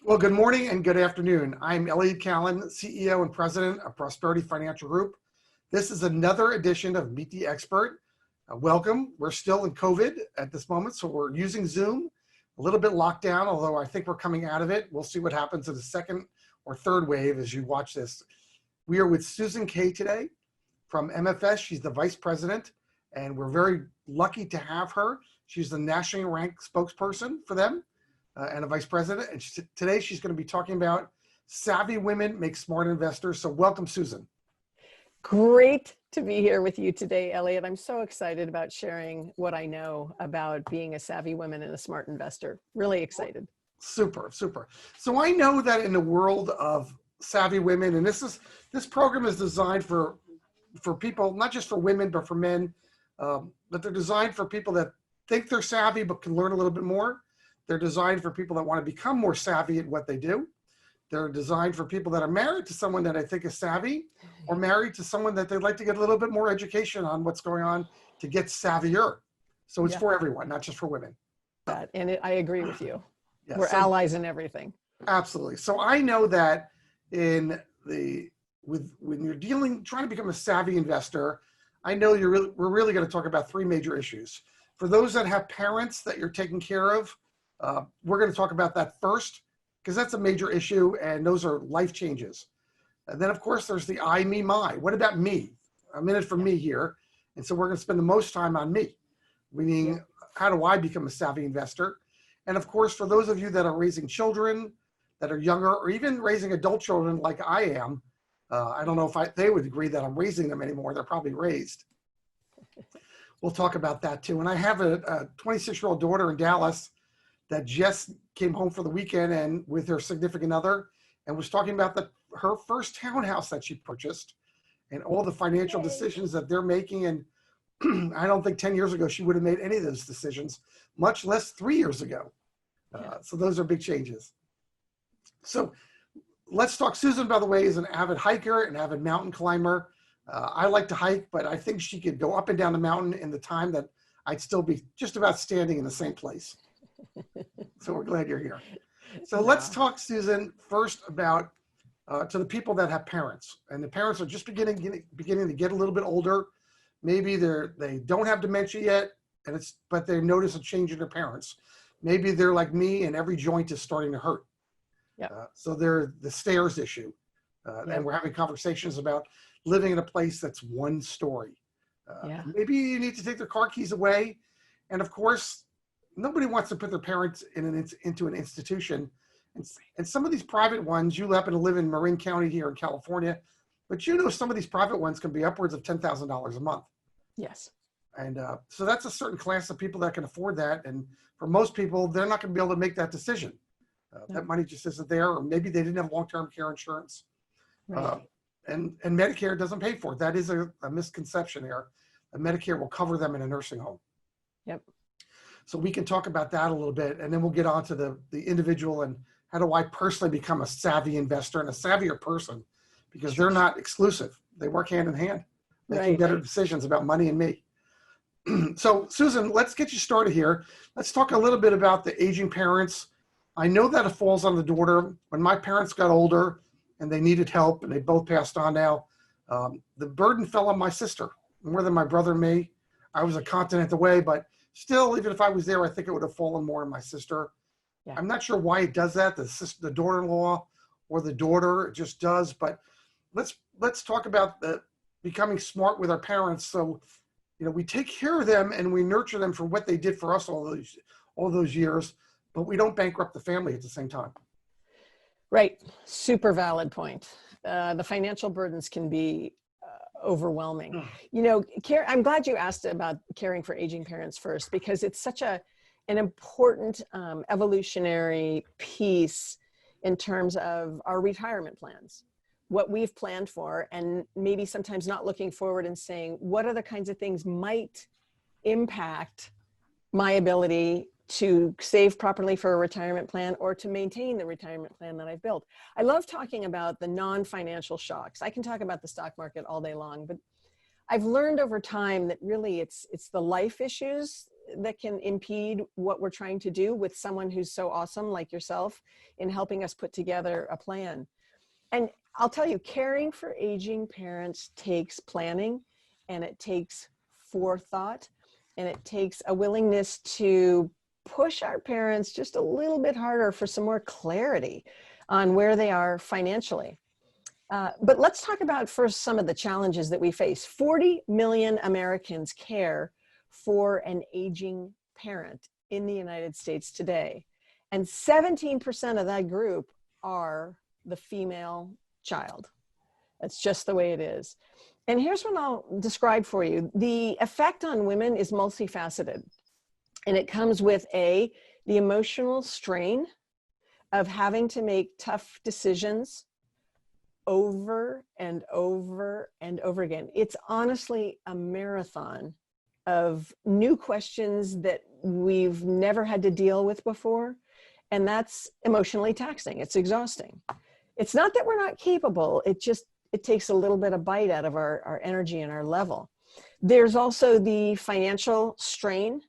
Well, good morning and good afternoon. I'm Elliot Kallen, CEO and President of Prosperity Financial Group. This is another edition of Meet the Expert. Welcome. We're still in COVID at this moment, so we're using Zoom, a little bit locked down, although I think we're coming out of it. We'll see what happens in the second or third wave as you watch this. We are with Susan Kay today from MFS. She's the Vice President, and we're very lucky to have her. She's the nationally ranked spokesperson for them. And a vice president. And today she's going to be talking about savvy women make smart investors. So welcome, Susan. Great to be here with you today, Elliot. I'm so excited about sharing what I know about being a savvy woman and a smart investor. Really excited. Super, super. So I know that in the world of savvy women, and this program is designed for people, not just for women, but for men, but they're designed for people that think they're savvy, but can learn a little bit more. They're designed for people that want to become more savvy at what they do. They're designed for people that are married to someone that I think is savvy, or married to someone that they'd like to get a little bit more education on what's going on to get savvier. So it's for everyone, not just for women. I agree with you. Yeah, we're allies in everything. Absolutely. So I know that when you're trying to become a savvy investor, I know we're really going to talk about three major issues. For those that have parents that you're taking care of, we're going to talk about that first, because that's a major issue, and those are life changes. And then, of course, there's the I, me, my. What about me? A minute for me here. And so we're going to spend the most time on me, meaning how do I become a savvy investor? And of course, for those of you that are raising children that are younger, or even raising adult children like I am, I don't know if they would agree that I'm raising them anymore. They're probably raised. We'll talk about that too. And I have a 26-year-old daughter in Dallas that just came home for the weekend and with her significant other, and was talking about her first townhouse that she purchased and all the financial decisions that they're making. And I don't think 10 years ago she would have made any of those decisions, much less 3 years ago. So those are big changes. So let's talk. Susan, by the way, is an avid hiker, an avid mountain climber. I like to hike, but I think she could go up and down the mountain in the time that I'd still be just about standing in the same place. So we're glad you're here. So let's talk, Susan, first about to the people that have parents, and the parents are just beginning to get a little bit older. Maybe they don't have dementia yet, but they notice a change in their parents. Maybe they're like me, and every joint is starting to hurt. So they're the stairs issue, and we're having conversations about living in a place that's one story. Maybe you need to take their car keys away, and of course, nobody wants to put their parents into an institution. And some of these private ones, you happen to live in Marin County here in California, but some of these private ones can be upwards of $10,000 a month. Yes. And so that's a certain class of people that can afford that. And for most people, they're not going to be able to make that decision. That money just isn't there, or maybe they didn't have long-term care insurance. Right. And Medicare doesn't pay for it. That is a misconception there. Medicare will cover them in a nursing home. Yep. So we can talk about that a little bit, and then we'll get on to the individual and how do I personally become a savvy investor and a savvier person, because they're not exclusive. They work hand in hand, making better decisions about money and me. So Susan, let's get you started here. Let's talk a little bit about the aging parents. I know that it falls on the daughter. When my parents got older and they needed help, and they both passed on now, the burden fell on my sister more than my brother and me. I was a continent away, but still, even if I was there, I think it would have fallen more on my sister. I'm not sure why it does that, the daughter-in-law or the daughter, it just does. But let's talk about becoming smart with our parents. So, we take care of them and we nurture them for what they did for us all those years, but we don't bankrupt the family at the same time. Right. Super valid point. The financial burdens can be overwhelming. I'm glad you asked about caring for aging parents first, because it's such an important evolutionary piece in terms of our retirement plans, what we've planned for, and maybe sometimes not looking forward and saying, what are the kinds of things might impact my ability to save properly for a retirement plan or to maintain the retirement plan that I've built. I love talking about the non-financial shocks. I can talk about the stock market all day long, but I've learned over time that really it's the life issues that can impede what we're trying to do with someone who's so awesome like yourself in helping us put together a plan. And I'll tell you, caring for aging parents takes planning, and it takes forethought, and it takes a willingness to push our parents just a little bit harder for some more clarity on where they are financially. But let's talk about first some of the challenges that we face. 40 million Americans care for an aging parent in the United States today. And 17% of that group are the female child. That's just the way it is. And here's what I'll describe for you. The effect on women is multifaceted. And it comes with the emotional strain of having to make tough decisions over and over and over again. It's honestly a marathon of new questions that we've never had to deal with before. And that's emotionally taxing. It's exhausting. It's not that we're not capable. It takes a little bit of bite out of our energy and our level. There's also the financial strain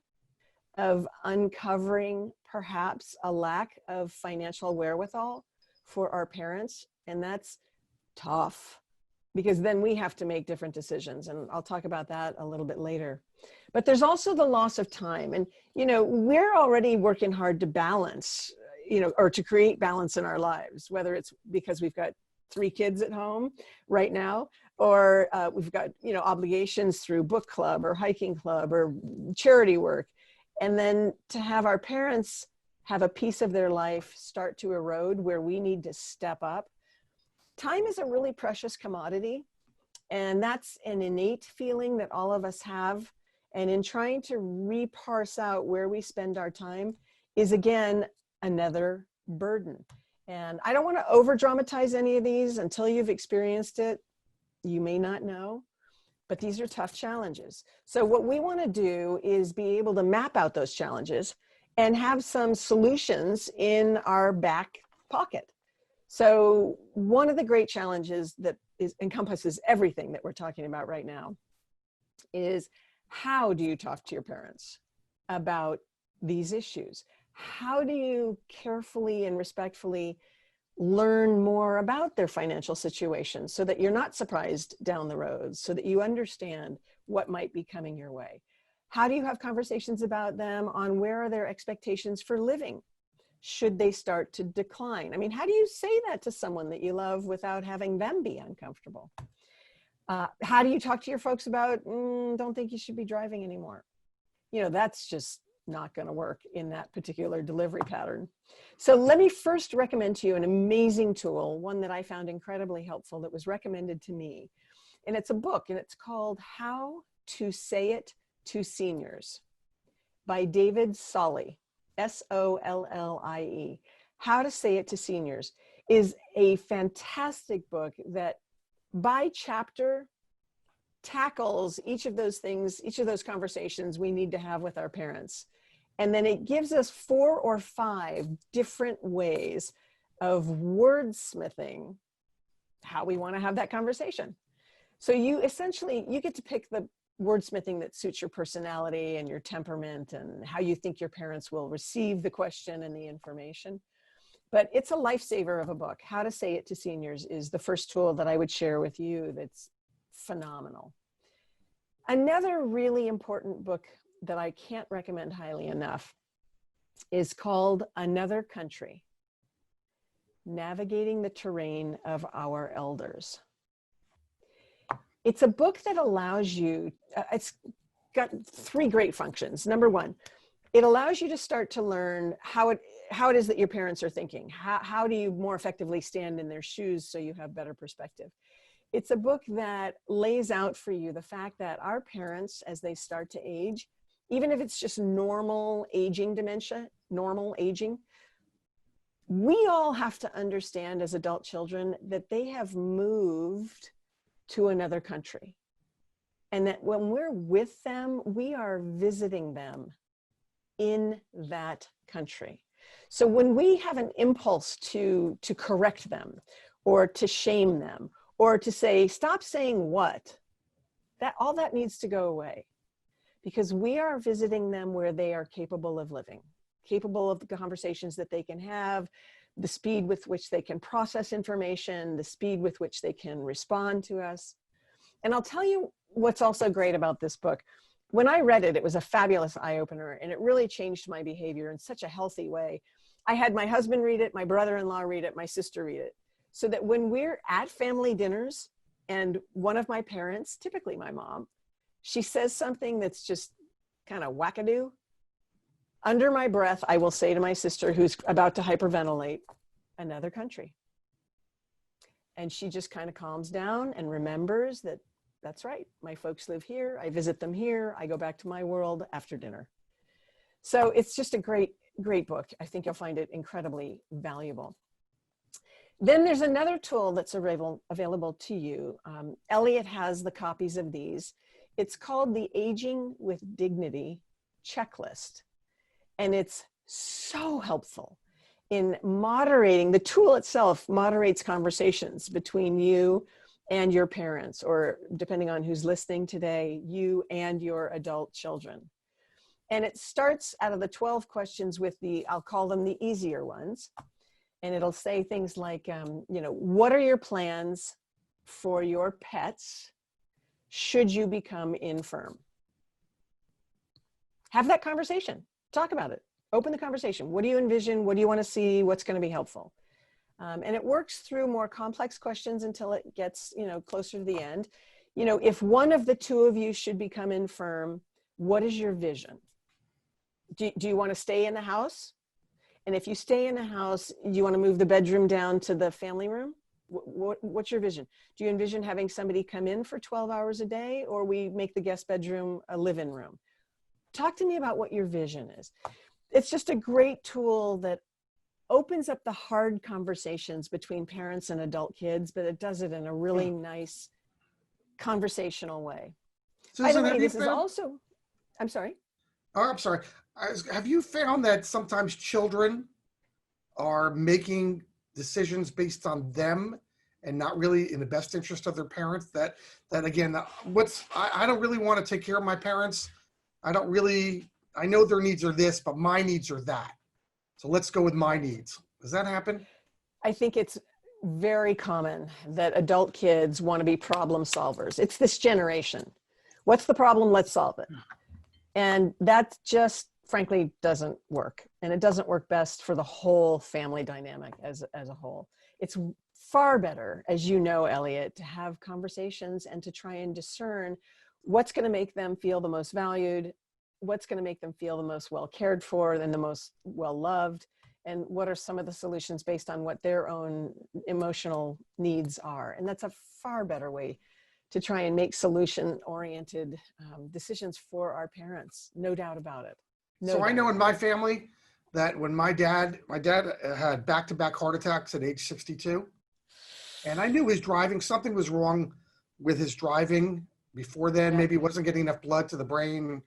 of uncovering perhaps a lack of financial wherewithal for our parents. And that's tough, because then we have to make different decisions. And I'll talk about that a little bit later. But there's also the loss of time. And, we're already working hard to balance, or to create balance in our lives, whether it's because we've got 3 kids at home right now, or we've got, obligations through book club or hiking club or charity work. And then to have our parents have a piece of their life start to erode where we need to step up. Time is a really precious commodity, and that's an innate feeling that all of us have. And in trying to reparse out where we spend our time is, again, another burden. And I don't want to over dramatize any of these. Until you've experienced it, you may not know, but these are tough challenges. So what we want to do is be able to map out those challenges and have some solutions in our back pocket. So one of the great challenges that encompasses everything that we're talking about right now is, how do you talk to your parents about these issues? How do you carefully and respectfully learn more about their financial situation so that you're not surprised down the road, so that you understand what might be coming your way? How do you have conversations about them on where are their expectations for living? Should they start to decline? I mean, how do you say that to someone that you love without having them be uncomfortable? How do you talk to your folks about, don't think you should be driving anymore? That's just not going to work in that particular delivery pattern. So let me first recommend to you an amazing tool, one that I found incredibly helpful that was recommended to me. And it's a book, and it's called How to Say It to Seniors by David Sollie, Sollie. How to Say It to Seniors is a fantastic book that by chapter tackles each of those things, each of those conversations we need to have with our parents. And then it gives us 4 or 5 different ways of wordsmithing how we want to have that conversation. So you get to pick the wordsmithing that suits your personality and your temperament and how you think your parents will receive the question and the information. But it's a lifesaver of a book. How to Say It to Seniors is the first tool that I would share with you that's phenomenal. Another really important book that I can't recommend highly enough is called Another Country: Navigating the Terrain of Our Elders. It's a book that allows you, it's got 3 great functions. Number 1, it allows you to start to learn how it is that your parents are thinking. How do you more effectively stand in their shoes so you have better perspective? It's a book that lays out for you the fact that our parents, as they start to age, even if it's just normal aging dementia, normal aging, we all have to understand as adult children that they have moved to another country. And that when we're with them, we are visiting them in that country. So when we have an impulse to correct them or to shame them or to say, stop saying what, all that needs to go away. because we are visiting them where they are capable of living, capable of the conversations that they can have, the speed with which they can process information, the speed with which they can respond to us. And I'll tell you what's also great about this book. When I read it, it was a fabulous eye-opener, and it really changed my behavior in such a healthy way. I had my husband read it, my brother-in-law read it, my sister read it, so that when we're at family dinners and one of my parents, typically my mom, she says something that's just kind of wackadoo, under my breath, I will say to my sister who's about to hyperventilate, another country. And she just kind of calms down and remembers that that's right. My folks live here. I visit them here. I go back to my world after dinner. So it's just a great, great book. I think you'll find it incredibly valuable. Then there's another tool that's available to you. Elliot has the copies of these. It's called the Aging with Dignity Checklist. And it's so helpful in moderating. The tool itself moderates conversations between you and your parents, or depending on who's listening today, you and your adult children. And it starts out of the 12 questions with I'll call them the easier ones. And it'll say things like, what are your plans for your pets should you become infirm? Have that conversation. Talk about it. Open the conversation. What do you envision? What do you want to see? What's going to be helpful? And it works through more complex questions until it gets, closer to the end. If one of the two of you should become infirm, what is your vision? Do you want to stay in the house? And if you stay in the house, you want to move the bedroom down to the family room? What's your vision? Do you envision having somebody come in for 12 hours a day, or we make the guest bedroom a live-in room? Talk to me about what your vision is. It's just a great tool that opens up the hard conversations between parents and adult kids, but it does it in a really nice conversational way. By the way, this is also, I'm sorry. Oh, I'm sorry. Have you found that sometimes children are making decisions based on them and not really in the best interest of their parents? That again, I don't really want to take care of my parents. I know their needs are this, but my needs are that. So let's go with my needs. Does that happen? I think it's very common that adult kids want to be problem solvers. It's this generation. What's the problem? Let's solve it. And that just frankly doesn't work. And it doesn't work best for the whole family dynamic as a whole. It's far better, as you know, Elliot, to have conversations and to try and discern what's going to make them feel the most valued, what's going to make them feel the most well cared for and the most well loved, and what are some of the solutions based on what their own emotional needs are. And that's a far better way to try and make solution-oriented decisions for our parents. No doubt about it. So I know in my family that when my dad had back-to-back heart attacks at age 62, and I knew something was wrong with his driving before then. Maybe he wasn't getting enough blood to the brain.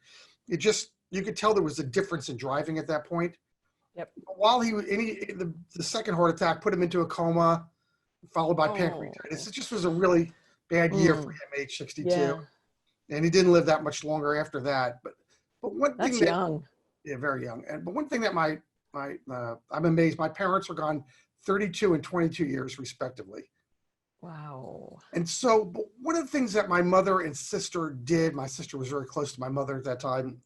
You could tell there was a difference in driving at that point. Yep. While the second heart attack put him into a coma, followed by pancreatitis. It just was a really bad year for him at age 62. Yeah. And he didn't live that much longer after that. But one thing that's young. Yeah, very young. But one thing that I'm amazed, my parents are gone 32 and 22 years respectively. Wow. And so one of the things that my mother and sister did, my sister was very close to my mother at that time,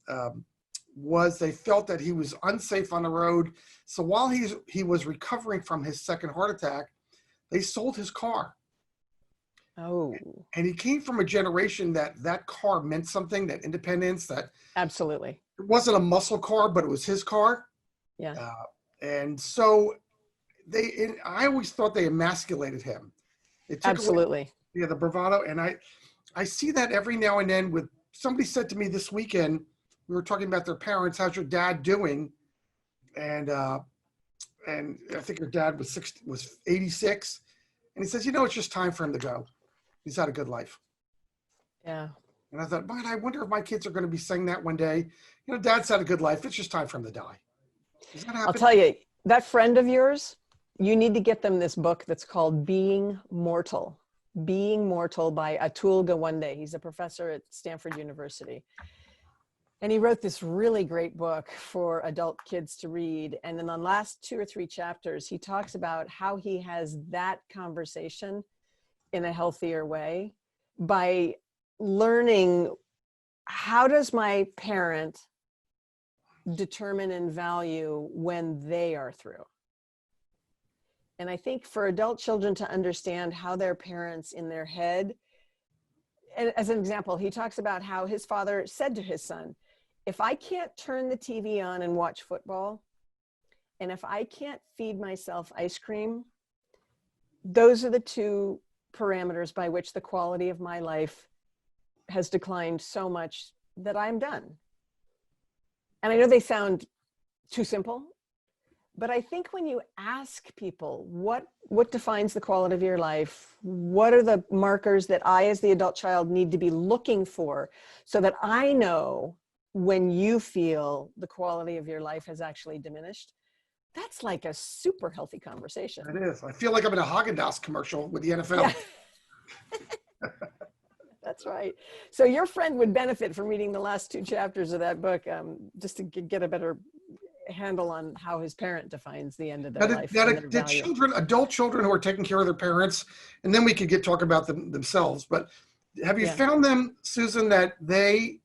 was they felt that he was unsafe on the road. So while he was recovering from his second heart attack, they sold his car. Oh. And he came from a generation that car meant something, that independence, that absolutely. It wasn't a muscle car, but it was his car. Yeah. And so I always thought they emasculated him. It took absolutely. Away, the bravado. And I see that every now and then with somebody said to me this weekend, we were talking about their parents, how's your dad doing? And I think her dad was 86. And he says, it's just time for him to go. He's had a good life. Yeah. And I thought, man, I wonder if my kids are going to be saying that one day. Dad's had a good life. It's just time for him to die. Does that happen? I'll tell you, that friend of yours, you need to get them this book that's called Being Mortal. Being Mortal by Atul Gawande. He's a professor at Stanford University. And he wrote this really great book for adult kids to read. And in the last 2 or 3 chapters, he talks about how he has that conversation in a healthier way by learning, how does my parent determine and value when they are through? And I think for adult children to understand how their parents in their head, and as an example, he talks about how his father said to his son, if I can't turn the TV on and watch football, and if I can't feed myself ice cream, those are the 2 parameters by which the quality of my life has declined so much that I'm done. And I know they sound too simple, but I think when you ask people what defines the quality of your life, what are the markers that I as the adult child need to be looking for so that I know when you feel the quality of your life has actually diminished, that's like a super healthy conversation. It is. I feel like I'm in a Haagen-Dazs commercial with the NFL. Yeah. That's right. So your friend would benefit from reading the last 2 chapters of that book, just to get a better handle on how his parent defines the end of their life. The children, adult children who are taking care of their parents, and then we could talk about them themselves. But have you found them, Susan, that they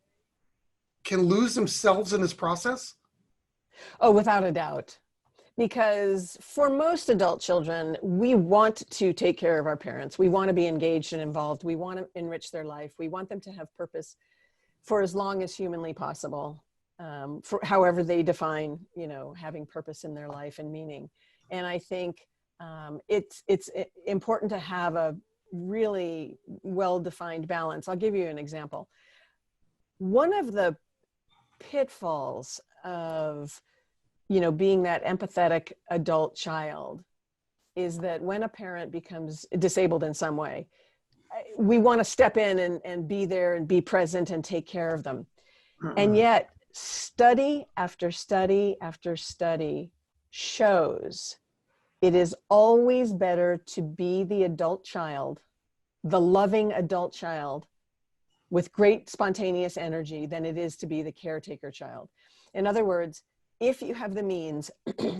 can lose themselves in this process? Oh, without a doubt. Because for most adult children, we want to take care of our parents. We want to be engaged and involved. We want to enrich their life. We want them to have purpose for as long as humanly possible, for however they define, having purpose in their life and meaning. And I think it's important to have a really well-defined balance. I'll give you an example. One of the pitfalls of being that empathetic adult child is that when a parent becomes disabled in some way, we want to step in and be there and be present and take care of them. And yet study after study after study shows it is always better to be the adult child, the loving adult child with great spontaneous energy than it is to be the caretaker child. In other words, if you have the means,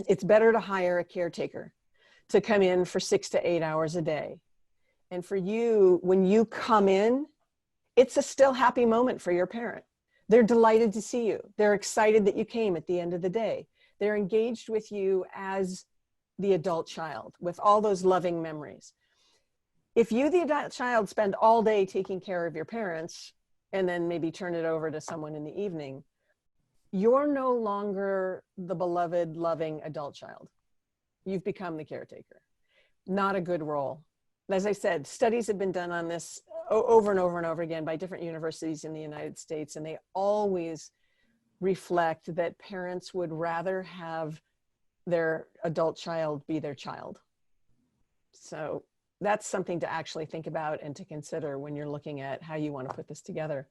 it's better to hire a caretaker to come in for 6 to 8 hours a day. And for you, when you come in, it's a still happy moment for your parent. They're delighted to see you. They're excited that you came at the end of the day. They're engaged with you as the adult child with all those loving memories. If you, the adult child, spend all day taking care of your parents and then maybe turn it over to someone in the evening, you're no longer the beloved, loving adult child. You've become the caretaker. Not a good role. As I said, studies have been done on this over and over and over again by different universities in the United States, and they always reflect that parents would rather have their adult child be their child. So that's something to actually think about and to consider when you're looking at how you want to put this together.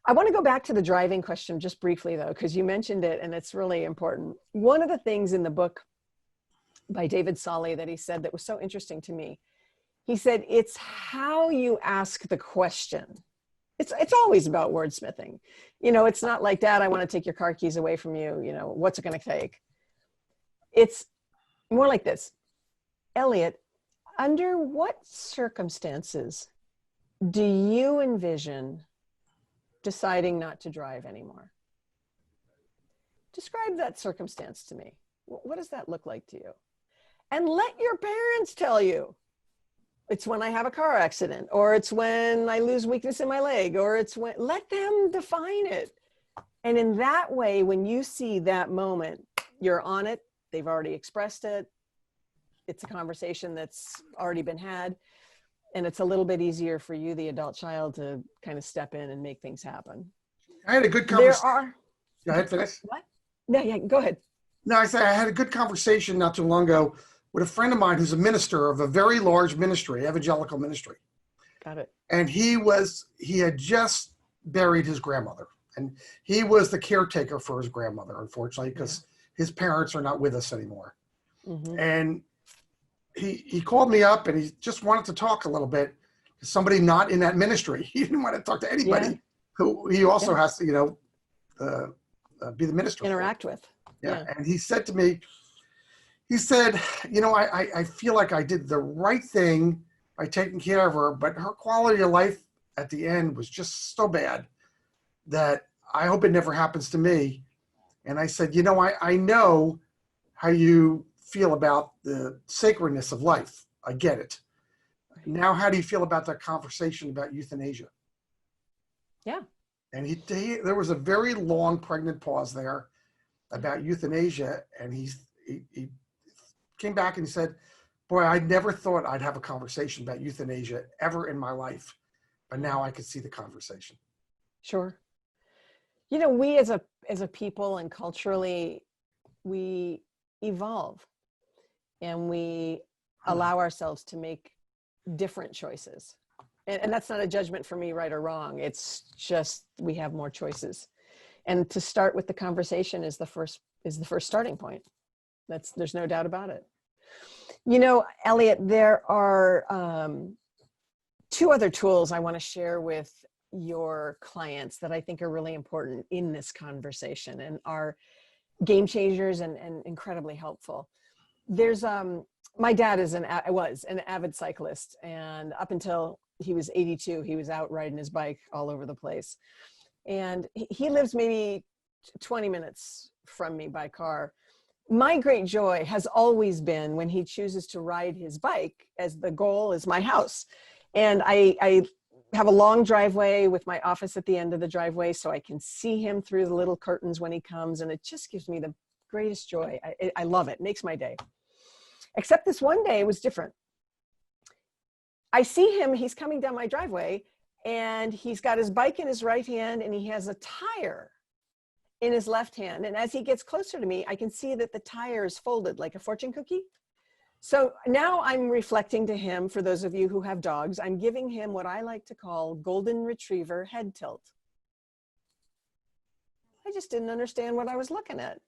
I want to go back to the driving question just briefly, though, because you mentioned it and it's really important. One of the things in the book by David Solly that he said that was so interesting to me, he said, it's how you ask the question. It's always about wordsmithing. It's not like, Dad, I want to take your car keys away from you. What's it going to take? It's more like this. Elliot, under what circumstances do you envision deciding not to drive anymore? Describe that circumstance to me. What does that look like to you? And let your parents tell you. It's when I have a car accident, or it's when I lose weakness in my leg, or it's when, let them define it. And in that way, when you see that moment, you're on it, they've already expressed it, it's a conversation that's already been had, and it's a little bit easier for you, the adult child, to kind of step in and make things happen. I had a good conversation. There are... Go ahead, finish. What? No, yeah, go ahead. No, I said I had a good conversation not too long ago with a friend of mine who's a minister of a very large ministry, evangelical ministry. Got it. And he had just buried his grandmother, and he was the caretaker for his grandmother, unfortunately, because his parents are not with us anymore. Mm-hmm. And he called me up and he just wanted to talk a little bit to somebody not in that ministry. He didn't want to talk to anybody who he also has to, be the minister for. Interact with. Yeah. And he said to me, he said, you know, I feel like I did the right thing by taking care of her, but her quality of life at the end was just so bad that I hope it never happens to me. And I said, you know, I know how you feel about the sacredness of life. I get it. Now, how do you feel about that conversation about euthanasia? Yeah. And there was a very long pregnant pause there about euthanasia. And he came back and he said, boy, I never thought I'd have a conversation about euthanasia ever in my life. But now I could see the conversation. Sure. You know, we as a people and culturally, we evolve and we allow ourselves to make different choices. And that's not a judgment for me, right or wrong. It's just we have more choices. And to start with the conversation is the first starting point. There's no doubt about it. You know, Elliot, there are two other tools I want to share with your clients that I think are really important in this conversation and are game changers and incredibly helpful. There's my dad was an avid cyclist, and up until he was 82, he was out riding his bike all over the place. And he lives maybe 20 minutes from me by car. My great joy has always been when he chooses to ride his bike as the goal is my house. And I have a long driveway with my office at the end of the driveway, so I can see him through the little curtains when he comes, and it just gives me the greatest joy. I love it. It makes my day. Except this one day it was different. I see him, he's coming down my driveway, and he's got his bike in his right hand, and he has a tire in his left hand. And as he gets closer to me, I can see that the tire is folded like a fortune cookie. So now I'm reflecting to him, for those of you who have dogs, I'm giving him what I like to call golden retriever head tilt. I just didn't understand what I was looking at.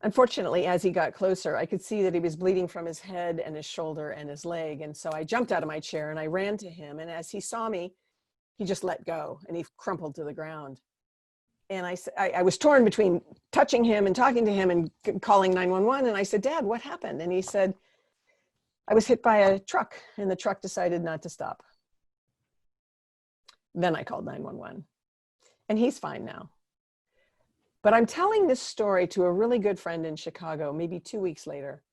Unfortunately, as he got closer, I could see that he was bleeding from his head and his shoulder and his leg. And so I jumped out of my chair and I ran to him. And as he saw me, he just let go and he crumpled to the ground. And I was torn between touching him and talking to him and calling 911. And I said, Dad, what happened? And he said, I was hit by a truck and the truck decided not to stop. Then I called 911 and he's fine now. But I'm telling this story to a really good friend in Chicago, maybe 2 weeks later,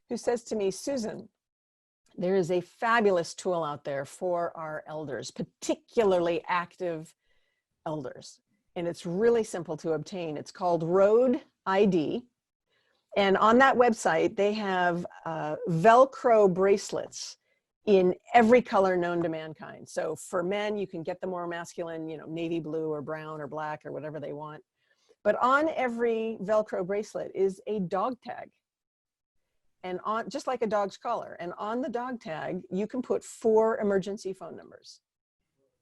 who says to me, Susan, there is a fabulous tool out there for our elders, particularly active elders. And it's really simple to obtain. It's called Road ID. And on that website, they have Velcro bracelets in every color known to mankind. So for men, you can get the more masculine, you know, navy blue or brown or black or whatever they want. But on every Velcro bracelet is a dog tag. And on, just like a dog's collar. And on the dog tag, you can put 4 emergency phone numbers.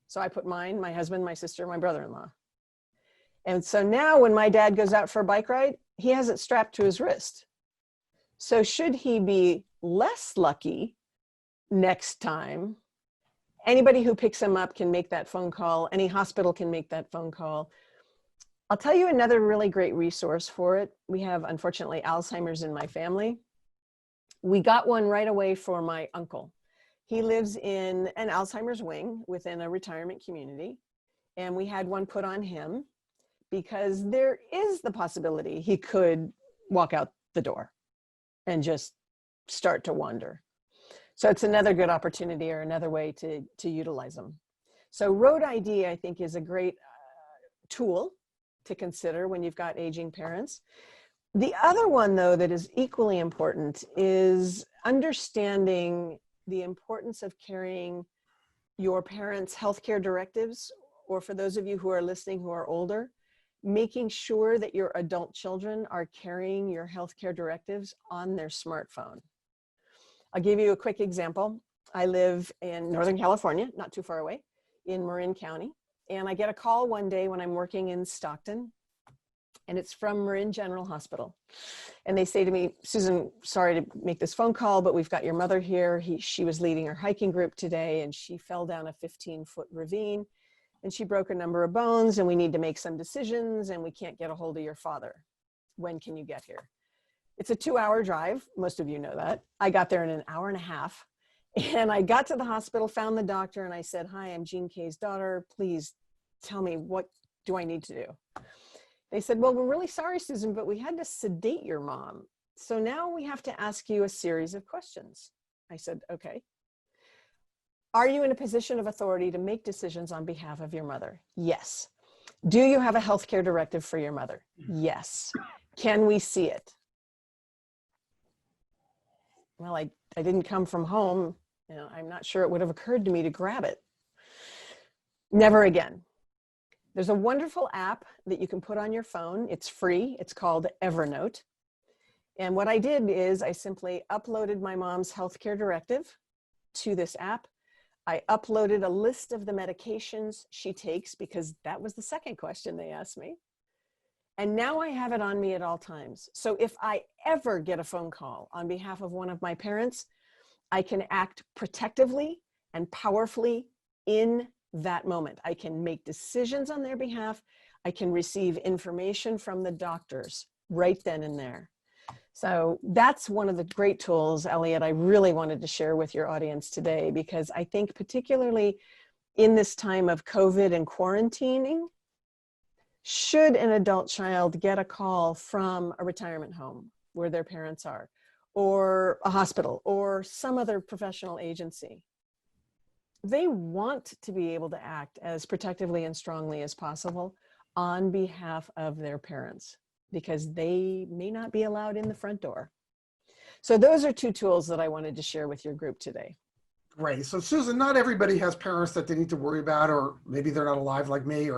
So I put mine, my husband, my sister, my brother-in-law. And so now when my dad goes out for a bike ride, he has it strapped to his wrist. So should he be less lucky next time, anybody who picks him up can make that phone call. Any hospital can make that phone call. I'll tell you another really great resource for it. We have, unfortunately, Alzheimer's in my family. We got one right away for my uncle. He lives in an Alzheimer's wing within a retirement community. And we had one put on him because there is the possibility he could walk out the door and just start to wander. So it's another good opportunity or another way to utilize them. So Road ID, I think, is a great tool to consider when you've got aging parents. The other one, though, that is equally important is understanding the importance of carrying your parents' healthcare directives, or for those of you who are listening who are older, making sure that your adult children are carrying your healthcare directives on their smartphone. I'll give you a quick example. I live in Northern California, not too far away, in Marin County. And I get a call one day when I'm working in Stockton, and it's from Marin General Hospital. And they say to me, Susan, sorry to make this phone call, but we've got your mother here. She was leading her hiking group today, and she fell down a 15-foot ravine. and she broke a number of bones, and we need to make some decisions, and we can't get a hold of your father. When can you get here? It's a 2-hour drive. Most of you know that. I got there in an hour and a half, and I got to the hospital, found the doctor, and I said, "Hi, I'm Jean Kay's daughter. Please tell me, what do I need to do?" They said, "Well, we're really sorry, Susan, but we had to sedate your mom. So now we have to ask you a series of questions." I said, "Okay. Are you in a position of authority to make decisions on behalf of your mother?" "Yes." "Do you have a healthcare directive for your mother?" "Yes." "Can we see it?" Well, I didn't come from home. You know, I'm not sure it would have occurred to me to grab it. Never again. There's a wonderful app that you can put on your phone. It's free. It's called Evernote. And what I did is I simply uploaded my mom's healthcare directive to this app. I uploaded a list of the medications she takes, because that was the second question they asked me. And now I have it on me at all times. So if I ever get a phone call on behalf of one of my parents, I can act protectively and powerfully in that moment. I can make decisions on their behalf. I can receive information from the doctors right then and there. So that's one of the great tools, Elliot, I really wanted to share with your audience today, because I think particularly in this time of COVID and quarantining, should an adult child get a call from a retirement home where their parents are, or a hospital, or some other professional agency, they want to be able to act as protectively and strongly as possible on behalf of their parents, because they may not be allowed in the front door. So those are two tools that I wanted to share with your group today. Great. So Susan, not everybody has parents that they need to worry about, or maybe they're not alive like me,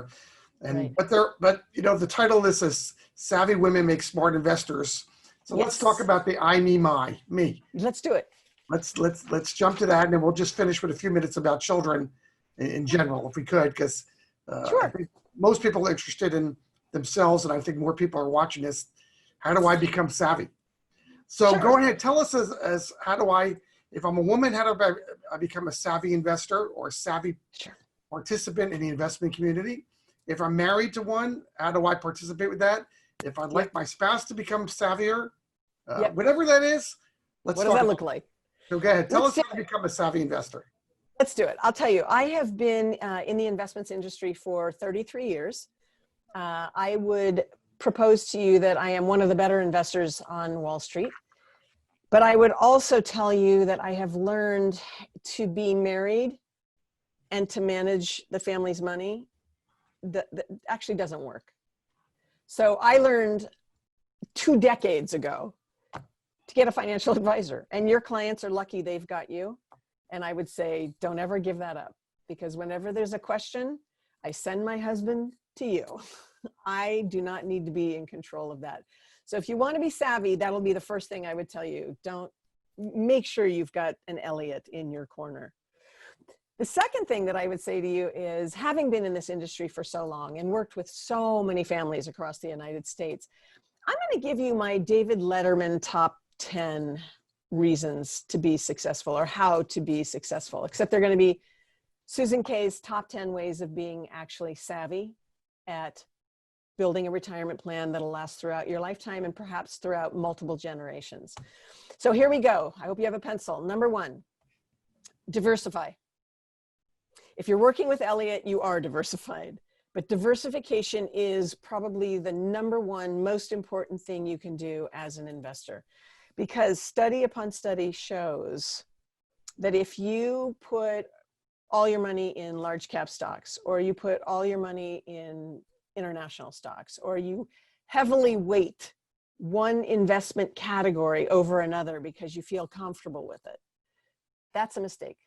Right. but you know, the title of this is Savvy Women Make Smart Investors. So Yes. let's talk about the I, me, my, me. Let's do it. Let's jump to that, and then we'll just finish with a few minutes about children in general, if we could, because I Sure. think most people are interested in themselves, and I think more people are watching this. How do I become savvy? So Sure. go ahead, tell us as how do I, if I'm a woman, how do I become a savvy investor or a savvy Sure. participant in the investment community? If I'm married to one, how do I participate with that? If I'd like my spouse to become savvier, whatever that is, let's What talk does that about look like? So go ahead, tell Let's us how to become a savvy investor. Let's do it. I'll tell you, I have been in the investments industry for 33 years. I would propose to you that I am one of the better investors on Wall Street. But I would also tell you that I have learned to be married and to manage the family's money that actually doesn't work. So I learned 2 decades ago to get a financial advisor, and your clients are lucky they've got you. And I would say, don't ever give that up, because whenever there's a question, I send my husband to you. I do not need to be in control of that. So if you want to be savvy, that'll be the first thing I would tell you. Make sure you've got an Elliot in your corner. The second thing that I would say to you is, having been in this industry for so long and worked with so many families across the United States, I'm going to give you my David Letterman top 10 reasons to be successful, or how to be successful, except they're going to be Susan Kay's top 10 ways of being actually savvy at building a retirement plan that'll last throughout your lifetime and perhaps throughout multiple generations. So here we go. I hope you have a pencil. Number 1, diversify. If you're working with Elliot, you are diversified, but diversification is probably the number 1 most important thing you can do as an investor, because study upon study shows that if you put all your money in large cap stocks, or you put all your money in international stocks, or you heavily weight one investment category over another because you feel comfortable with it, that's a mistake.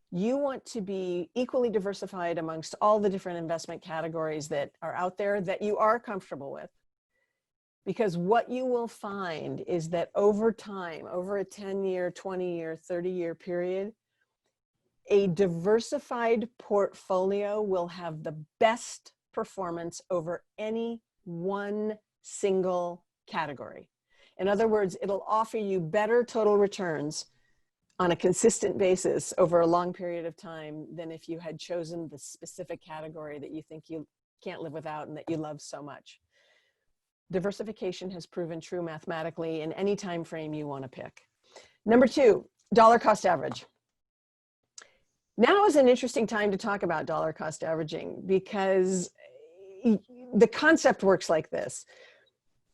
You want to be equally diversified amongst all the different investment categories that are out there that you are comfortable with. Because what you will find is that over time, over a 10-year, 20-year, 30-year period, a diversified portfolio will have the best performance over any one single category. In other words, it'll offer you better total returns on a consistent basis over a long period of time than if you had chosen the specific category that you think you can't live without and that you love so much. Diversification has proven true mathematically in any time frame you want to pick. Number 2, dollar cost average. Now is an interesting time to talk about dollar cost averaging because the concept works like this.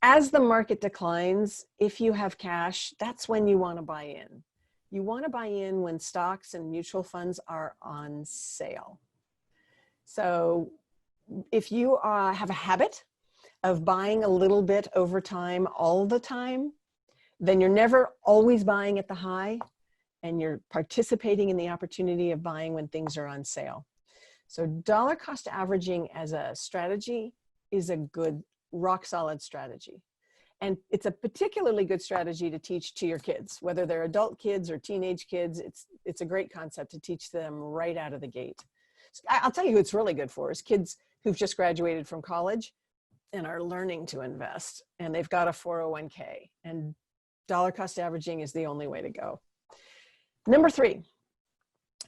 As the market declines, if you have cash, that's when you want to buy in. You want to buy in when stocks and mutual funds are on sale. So if you have a habit of buying a little bit over time all the time, then you're never always buying at the high, and you're participating in the opportunity of buying when things are on sale. So dollar cost averaging as a strategy is a good, rock solid strategy. And it's a particularly good strategy to teach to your kids, whether they're adult kids or teenage kids. It's a great concept to teach them right out of the gate. I'll tell you who it's really good for is kids who've just graduated from college and are learning to invest, and they've got a 401k, and dollar cost averaging is the only way to go. Number 3,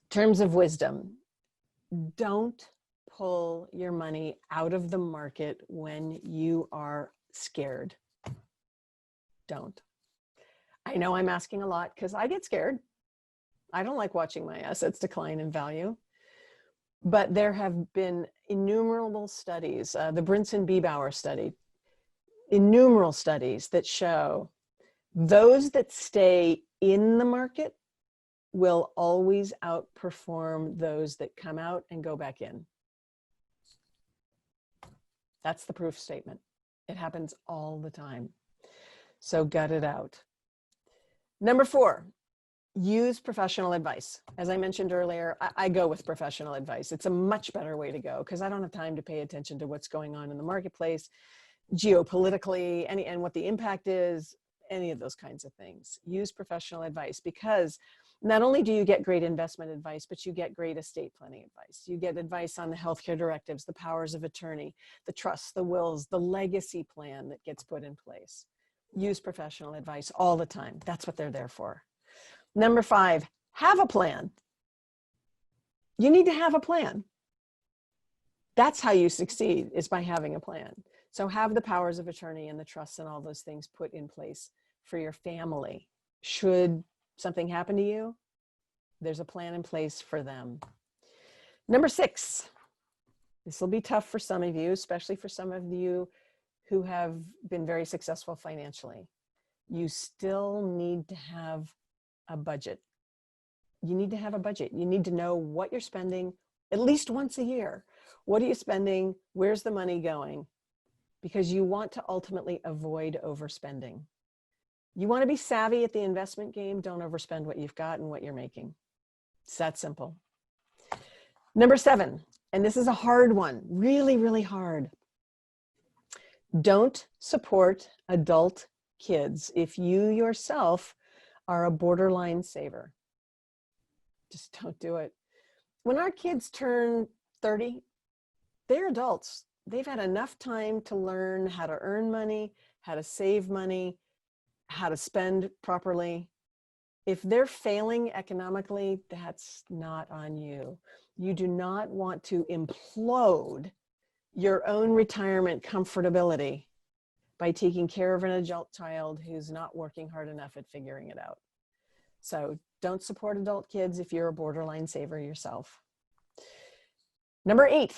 terms of wisdom. Don't pull your money out of the market when you are scared. Don't. I know I'm asking a lot because I get scared. I don't like watching my assets decline in value. But there have been innumerable studies, the Brinson-Biebauer study, innumerable studies that show those that stay in the market will always outperform those that come out and go back in. That's the proof statement. It happens all the time. So gut it out. Number 4, use professional advice. As I mentioned earlier, I go with professional advice. It's a much better way to go because I don't have time to pay attention to what's going on in the marketplace, geopolitically, and what the impact is, any of those kinds of things. Use professional advice because not only do you get great investment advice, but you get great estate planning advice. You get advice on the healthcare directives, the powers of attorney, the trusts, the wills, the legacy plan that gets put in place. Use professional advice all the time. That's what they're there for. Number 5, have a plan. You need to have a plan. That's how you succeed, is by having a plan. So have the powers of attorney and the trusts and all those things put in place for your family. Should something happen to you, there's a plan in place for them. Number 6, this will be tough for some of you, especially for some of you who have been very successful financially. You still need to have a budget. You need to have a budget. You need to know what you're spending at least once a year. What are you spending? Where's the money going? Because you want to ultimately avoid overspending. You want to be savvy at the investment game. Don't overspend what you've got and what you're making. It's that simple. Number 7, and this is a hard one, really, really hard. Don't support adult kids if you yourself are a borderline saver. Just don't do it. When our kids turn 30, they're adults. They've had enough time to learn how to earn money, how to save money, how to spend properly. If they're failing economically, that's not on you. You do not want to implode your own retirement comfortability by taking care of an adult child who's not working hard enough at figuring it out. So don't support adult kids if you're a borderline saver yourself. Number 8,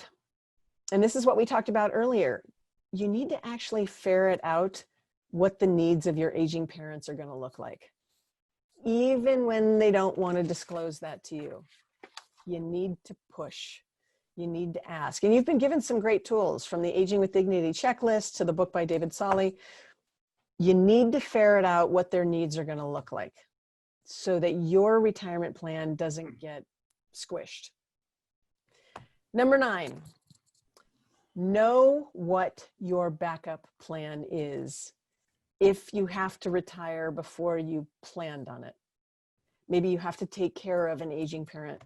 and this is what we talked about earlier, you need to actually ferret out what the needs of your aging parents are going to look like. Even when they don't want to disclose that to you, you need to push. You need to ask. And you've been given some great tools, from the Aging with Dignity checklist to the book by David Solly. You need to ferret out what their needs are going to look like so that your retirement plan doesn't get squished. Number 9, know what your backup plan is if you have to retire before you planned on it. Maybe you have to take care of an aging parent,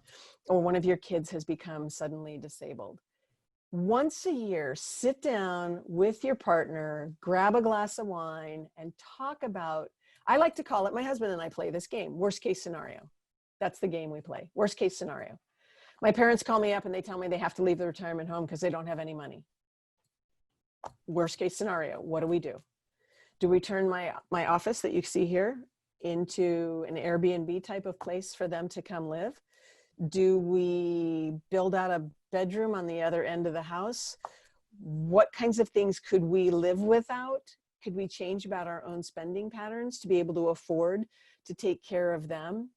or one of your kids has become suddenly disabled. Once a year, sit down with your partner, grab a glass of wine, and talk about, I like to call it, my husband and I play this game, worst case scenario. That's the game we play. Worst case scenario. My parents call me up and they tell me they have to leave the retirement home because they don't have any money. Worst case scenario, what do? Do we turn my office that you see here into an Airbnb type of place for them to come live? Do we build out a bedroom on the other end of the house? What kinds of things could we live without? Could we change about our own spending patterns to be able to afford to take care of them?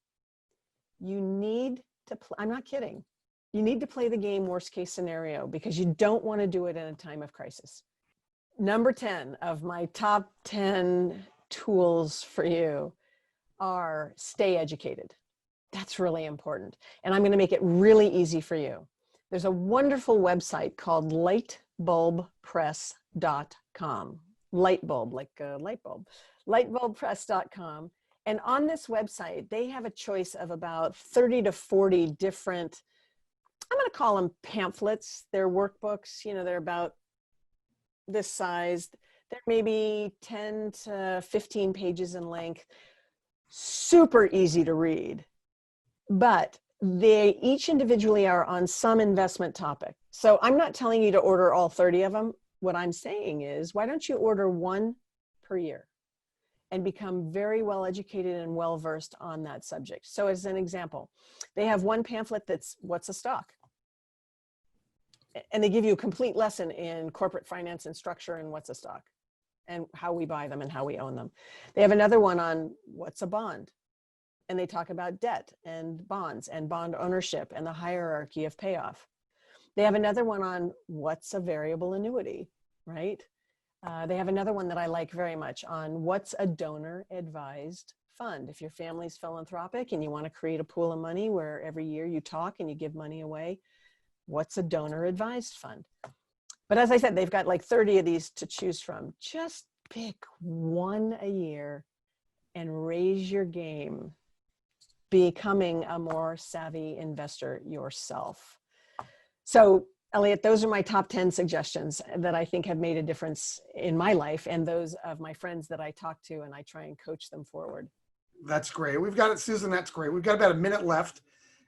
You need to, I'm not kidding. You need to play the game worst case scenario because you don't want to do it in a time of crisis. Number 10 of my top 10 tools for you are stay educated. That's really important. And I'm going to make it really easy for you. There's a wonderful website called lightbulbpress.com. Light bulb, like a light bulb. Lightbulbpress.com. And on this website, they have a choice of about 30 to 40 different, I'm going to call them pamphlets. They're workbooks, you know, they're about this size. They're maybe 10 to 15 pages in length. Super easy to read. But they each individually are on some investment topic. So I'm not telling you to order all 30 of them. What I'm saying is, why don't you order one per year and become very well educated and well versed on that subject? So as an example, they have one pamphlet that's what's a stock? And they give you a complete lesson in corporate finance and structure and what's a stock and how we buy them and how we own them. They have another one on what's a bond. And they talk about debt and bonds and bond ownership and the hierarchy of payoff. They have another one on what's a variable annuity, right? They have another one that I like very much on what's a donor advised fund. If your family's philanthropic and you want to create a pool of money where every year you talk and you give money away, what's a donor advised fund? But as I said, they've got like 30 of these to choose from. Just pick one a year and raise your game, becoming a more savvy investor yourself. So, Elliot, those are my top 10 suggestions that I think have made a difference in my life and those of my friends that I talk to, and I try and coach them forward. That's great. We've got it, Susan. That's great. We've got about a minute left.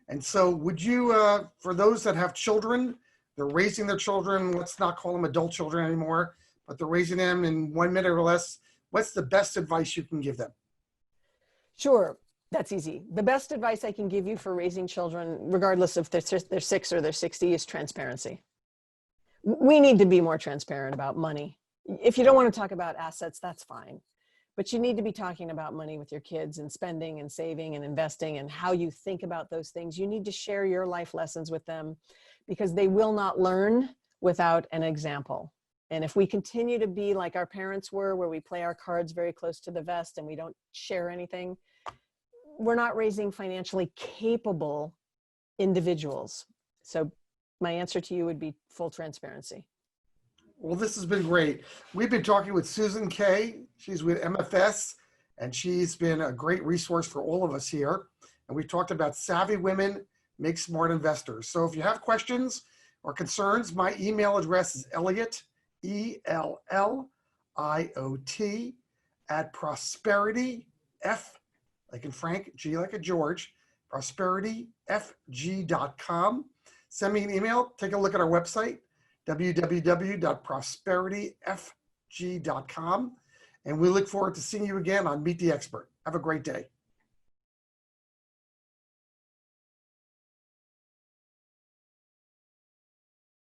And so would you, for those that have children, they're raising their children, let's not call them adult children anymore, but they're raising them in 1 minute or less, what's the best advice you can give them? Sure. That's easy. The best advice I can give you for raising children, regardless if they're 6 or they're 60, is transparency. We need to be more transparent about money. If you don't want to talk about assets, that's fine. But you need to be talking about money with your kids and spending and saving and investing and how you think about those things. You need to share your life lessons with them because they will not learn without an example. And if we continue to be like our parents were, where we play our cards very close to the vest and we don't share anything, we're not raising financially capable individuals. So my answer to you would be full transparency. Well, this has been great. We've been talking with Susan Kay. She's with MFS, and she's been a great resource for all of us here. And we talked about savvy women make smart investors. So if you have questions or concerns, my email address is Elliot, ELLIOT, @prosperity, F like in Frank, G like a George, prosperityfg.com. Send me an email. Take a look at our website, www.prosperityfg.com. And we look forward to seeing you again on Meet the Expert. Have a great day.